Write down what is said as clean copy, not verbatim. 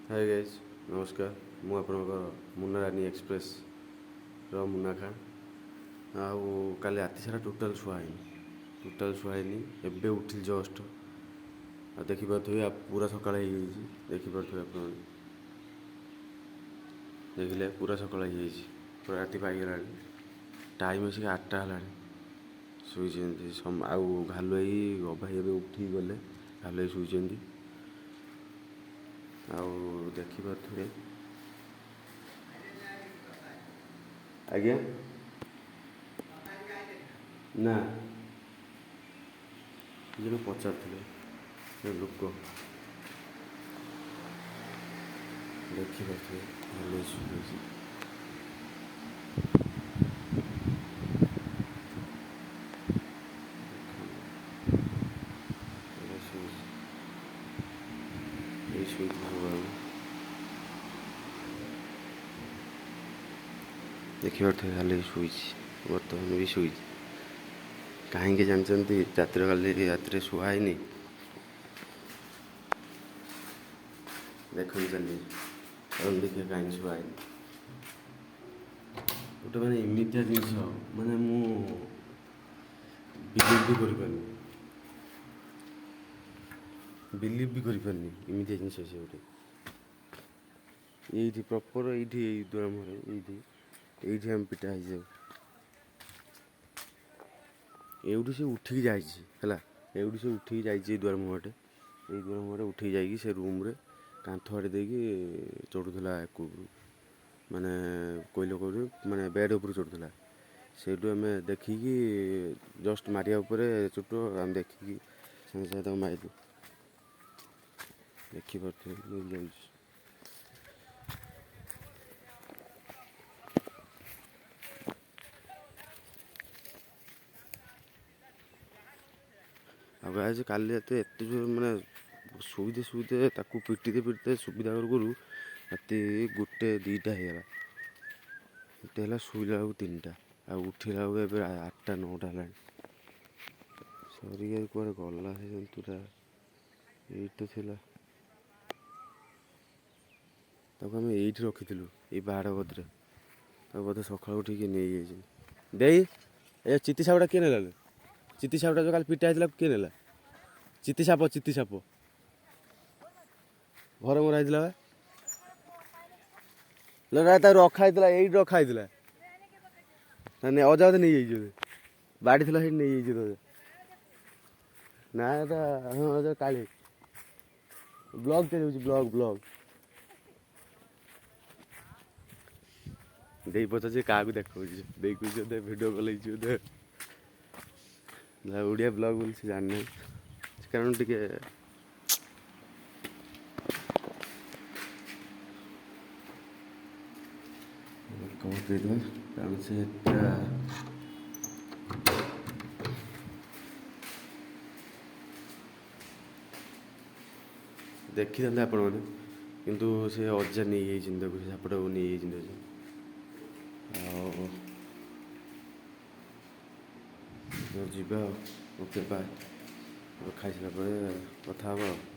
Hi guys नमस्कार ମୁଁ ଆପଣଙ୍କର ମୁନା ରାନୀ ଏକ୍ସପ୍ରେସର ମୁନା ଖାଁ। ଆଉ କାଲି ରାତି ସାରା ଟୋଟାଲ୍ ଶୁଆ ହେଇନି ଏବେ ଉଠିଲି ଜଷ୍ଟ। ଆଉ ଦେଖିପାରୁଥିବେ ପୁରା ସକାଳ ହେଇଯାଇଛି, ଦେଖିପାରୁଥିବେ ଆପଣ ଦେଖିଲେ ପୁରା ସକାଳ ହେଇଯାଇଛି, ପୁରା ରାତି ପାଇଗଲାଣି। ଟାଇମ୍ ଆସିକି 8ଟା ହେଲାଣି। ଶୋଇଛନ୍ତି ଆଉ ଘାଲୁ ଭାଇ ଅଭାଇ ଏବେ ଉଠିକି ଗଲେ, ଘାଲୁ ଭାଇ ଶୋଇଛନ୍ତି। ଆଉ ଦେଖିପାରୁଥିବେ ଆଜ୍ଞା ନା ଜଣେ ପଚାରୁଥିଲେ ସେ ଲୋକ ଦେଖିପାରୁଥିବେ ଘାଲୁ ଭାଇ ଶୋଇଛି। ଏଇଟା ଶୋଇଛି, ଏଇ ଶୋଇଛି ସବୁବେଳେ ଦେଖିପାରୁଥିବେ ଘାଲୁ ଭାଇ ଶୋଇଛି, ବର୍ତ୍ତମାନ ବି ଶୋଇଛି। କାହିଁକି ଜାଣିଛନ୍ତି ରାତିରେ କାଲି ରାତିରେ ଶୁଆ ହେଇନି? ଦେଖନ୍ତୁ ଚାଲି ଆଉ ଦେଖିବା କାହିଁକି ଶୁଆ ହେଇନି। ଗୋଟେ ମାନେ ଏମିତିଆ ଜିନିଷ ମାନେ ମୁଁ ବିଲିଭ୍ ବି କରିପାରୁନି, ଏମିତିଆ ଜିନିଷ ସେ ଗୋଟେ ଏଇଠି ପ୍ରପର୍ ଏଇଠି ଏଇ ଦୁଆର ମୁହଁରେ ଏଇଠି ଆମେ ପିଟା ହେଇଯାଉ। ଏଇଠୁ ସେ ଉଠିକି ଯାଇଛି ହେଲା, ଏଇଠୁ ସେ ଉଠିକି ଯାଇଛି ଏଇ ଦୁଆର ମୁହଁଟେ, ଏଇ ଦୁଆର ମୁହଁରେ ଉଠିକି ଯାଇକି ସେ ରୁମ୍ରେ କାନ୍ଥ ଆଡ଼େ ଦେଇକି ଚଢ଼ୁଥିଲା ମାନେ କୋଇଲ ମାନେ ବେଡ଼୍ ଉପରୁ ଚଢ଼ୁଥିଲା। ସେଇଠୁ ଆମେ ଦେଖିକି ଜଷ୍ଟ ମାରିବା ଉପରେ ଚୋଟ ଆମେ ଦେଖିକି ସାଙ୍ଗେ ସାଙ୍ଗେ ତାକୁ ମାରିଲୁ। ଦେଖିପାରୁଥିବେ ନେଇକି ଯାଉଛି। ଆଉ ଗାଇଜ କାଲି ରାତି ଏତେ ଜୋର ମାନେ ଶୋଇତେ ତାକୁ ପିଟିତେ ସୁବିଧା କରୁ ରାତି 1 2ଟା ହେଇଗଲା। ଗୋଟେ ହେଲା ଶୋଇଲା ବେଳକୁ 3ଟା, ଆଉ ଉଠିଲା ବେଳକୁ ଏବେ 8ଟା 9ଟା ହେଲାଣି। ସରିକି କୁଆଡ଼େ ଗଲା ସେ ଜନ୍ତୁଟା, ଏଇଠି ତ ଥିଲା। ତାକୁ ଆମେ ଏଇଠି ରଖିଥିଲୁ ଏଇ ବାହାର କତିରେ, ତାକୁ ବୋଧେ ସକାଳୁ ଉଠିକି ନେଇଯାଇଛନ୍ତି। ଦେଇ ଏ ଚିତି ସାପଟା କିଏ ନେଲା? ଚିତି ସାପଟା ଯେଉଁ କାଲି ପିଟା ହେଇଥିଲା କିଏ ନେଲା? ଚିତି ସାପ ଘରେ ମରା ହେଇଥିଲା ବା। ତାକୁ ରଖା ହେଇଥିଲା, ଏଇଠି ରଖା ହେଇଥିଲା। ଅଜା ବୋଧେ ନେଇଯାଇଛି, ବାଡ଼ି ଥିଲା ସେଇଠି ନେଇଯାଇଛି ଅଜା। ନା ଏଟା ହଁ ଅଜା କାଳି ବ୍ଲକ୍ ତିଆରି ହେଉଛି, ବ୍ଲକ୍ ଦେଇ ପଚାରୁଛି କାହାକୁ ଦେଖାଉଛି, ଦେଇ କହୁଛି ବୋଧେ ଭିଡ଼ିଓ କଲ୍ ହେଇଛି ବୋଧେ। ଓଡ଼ିଆ ବ୍ଲଗ୍ ବୋଲି ସେ ଜାଣିନାହିଁ, କାରଣ ଟିକେ ଦେଇଦେବା କାରଣ ସେଟା ଦେଖିଥାନ୍ତେ ଆପଣମାନେ, କିନ୍ତୁ ସେ ଅଜା ନେଇଯାଇଛନ୍ତି ତାକୁ, ସେ ସାପଟାକୁ ନେଇଯାଇଛନ୍ତି ଅଜା। ଆଉ ଯିବା ଆଉ ଓକେ ବାଏ, ଖାଇସାରିଲା ପରେ କଥା ହେବା ଆଉ।